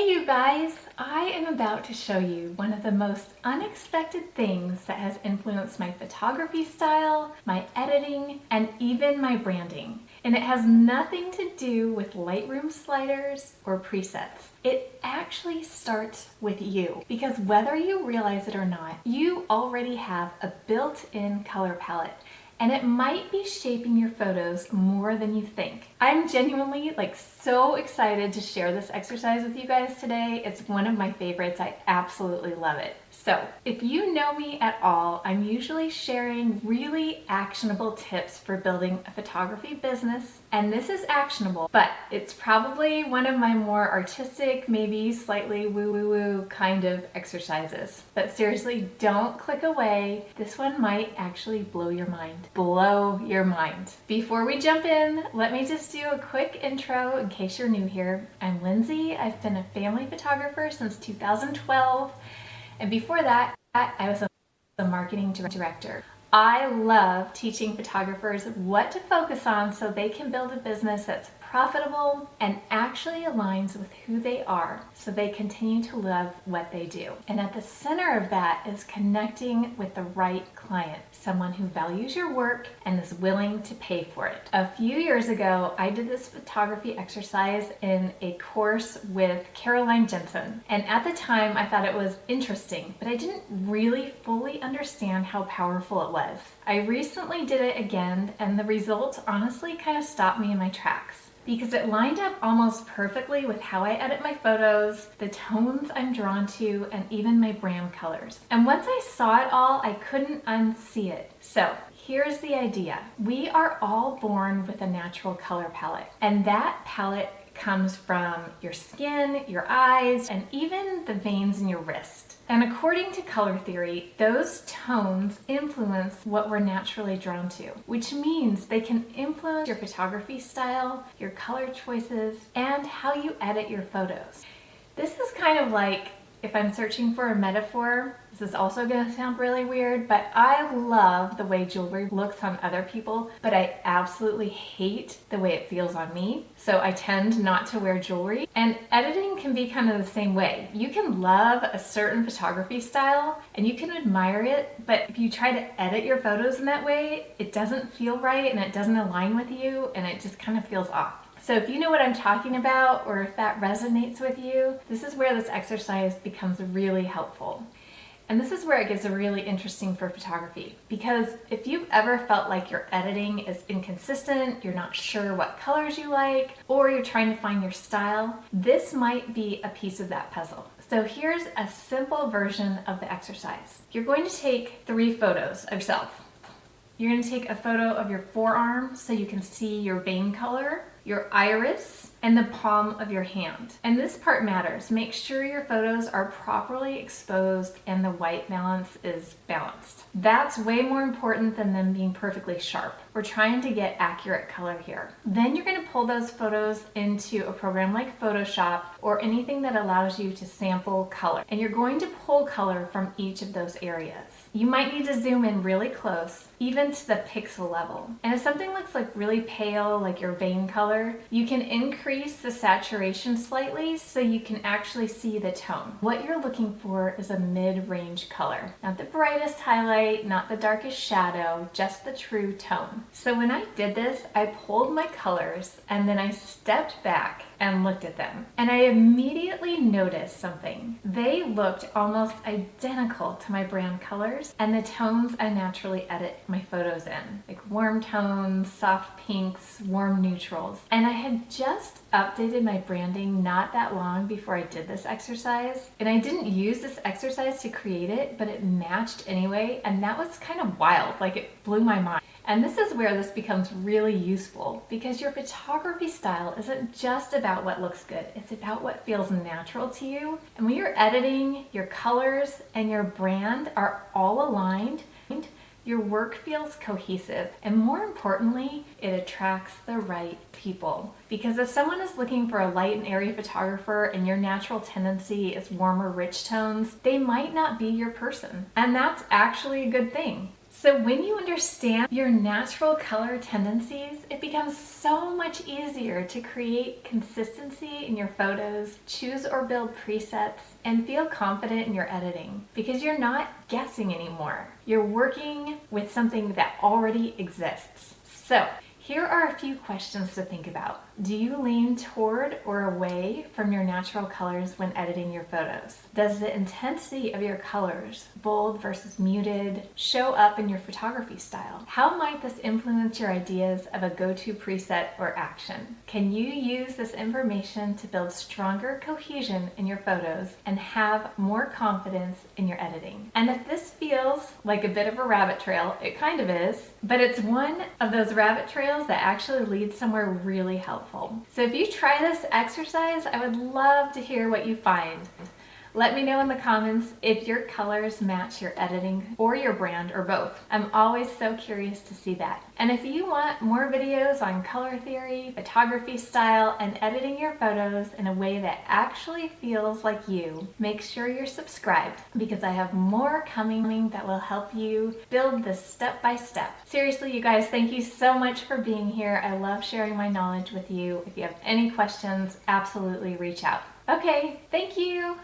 Hey you guys! I am about to show you one of the most unexpected things that has influenced my photography style, my editing, and even my branding. And it has nothing to do with Lightroom sliders or presets. It actually starts with you, because whether you realize it or not, you already have a built-in color palette. And it might be shaping your photos more than you think. I'm genuinely so excited to share this exercise with you guys today. It's one of my favorites. I absolutely love it. So if you know me at all, I'm usually sharing really actionable tips for building a photography business. And this is actionable, but it's probably one of my more artistic, maybe slightly woo-woo-woo kind of exercises. But seriously, don't click away. This one might actually blow your mind. Blow your mind. Before we jump in, let me just do a quick intro in case you're new here. I'm Lindsay. I've been a family photographer since 2012. And before that, I was a marketing director. I love teaching photographers what to focus on so they can build a business that's profitable and actually aligns with who they are, so they continue to love what they do. And at the center of that is connecting with the right client, someone who values your work and is willing to pay for it. A few years ago, I did this photography exercise in a course with Caroline Jensen. And at the time, I thought it was interesting, but I didn't really fully understand how powerful it was. I recently did it again, and the results honestly kind of stopped me in my tracks, because it lined up almost perfectly with how I edit my photos, the tones I'm drawn to, and even my brand colors. And once I saw it all, I couldn't unsee it. So here's the idea. We are all born with a natural color palette, and that palette comes from your skin, your eyes, and even the veins in your wrist. And according to color theory, those tones influence what we're naturally drawn to, which means they can influence your photography style, your color choices, and how you edit your photos. This is kind of like, if I'm searching for a metaphor, this is also going to sound really weird, but I love the way jewelry looks on other people, but I absolutely hate the way it feels on me. So I tend not to wear jewelry. And editing can be kind of the same way. You can love a certain photography style and you can admire it, but if you try to edit your photos in that way, it doesn't feel right and it doesn't align with you and it just kind of feels off. So if you know what I'm talking about, or if that resonates with you, this is where this exercise becomes really helpful. And this is where it gets really interesting for photography, because if you've ever felt like your editing is inconsistent, you're not sure what colors you like, or you're trying to find your style, this might be a piece of that puzzle. So here's a simple version of the exercise. You're going to take 3 photos of yourself. You're going to take a photo of your forearm so you can see your vein color, your iris, and the palm of your hand. And this part matters. Make sure your photos are properly exposed and the white balance is balanced. That's way more important than them being perfectly sharp. We're trying to get accurate color here. Then you're going to pull those photos into a program like Photoshop or anything that allows you to sample color. And you're going to pull color from each of those areas. You might need to zoom in really close, even to the pixel level. And if something looks like really pale, like your vein color, you can increase the saturation slightly so you can actually see the tone. What you're looking for is a mid-range color. Not the brightest highlight, not the darkest shadow, just the true tone. So when I did this, I pulled my colors and then I stepped back and looked at them. And I immediately noticed something. They looked almost identical to my brand colors and the tones I naturally edit my photos in, like warm tones, soft pinks, warm neutrals. And I had just updated my branding not that long before I did this exercise. And I didn't use this exercise to create it, but it matched anyway. And that was kind of wild, like it blew my mind. And this is where this becomes really useful, because your photography style isn't just about what looks good, it's about what feels natural to you. And when you're editing, your colors and your brand are all aligned, your work feels cohesive, and more importantly, it attracts the right people. Because if someone is looking for a light and airy photographer and your natural tendency is warmer, rich tones, they might not be your person. And that's actually a good thing. So when you understand your natural color tendencies, it becomes so much easier to create consistency in your photos, choose or build presets, and feel confident in your editing because you're not guessing anymore. You're working with something that already exists. So here are a few questions to think about. Do you lean toward or away from your natural colors when editing your photos? Does the intensity of your colors, bold versus muted, show up in your photography style? How might this influence your ideas of a go-to preset or action? Can you use this information to build stronger cohesion in your photos and have more confidence in your editing? And if this feels like a bit of a rabbit trail, it kind of is, but it's one of those rabbit trails that actually leads somewhere really helpful. So if you try this exercise, I would love to hear what you find. Let me know in the comments if your colors match your editing or your brand or both. I'm always so curious to see that. And if you want more videos on color theory, photography style, and editing your photos in a way that actually feels like you, make sure you're subscribed because I have more coming that will help you build this step by step. Seriously, you guys, thank you so much for being here. I love sharing my knowledge with you. If you have any questions, absolutely reach out. Okay, thank you.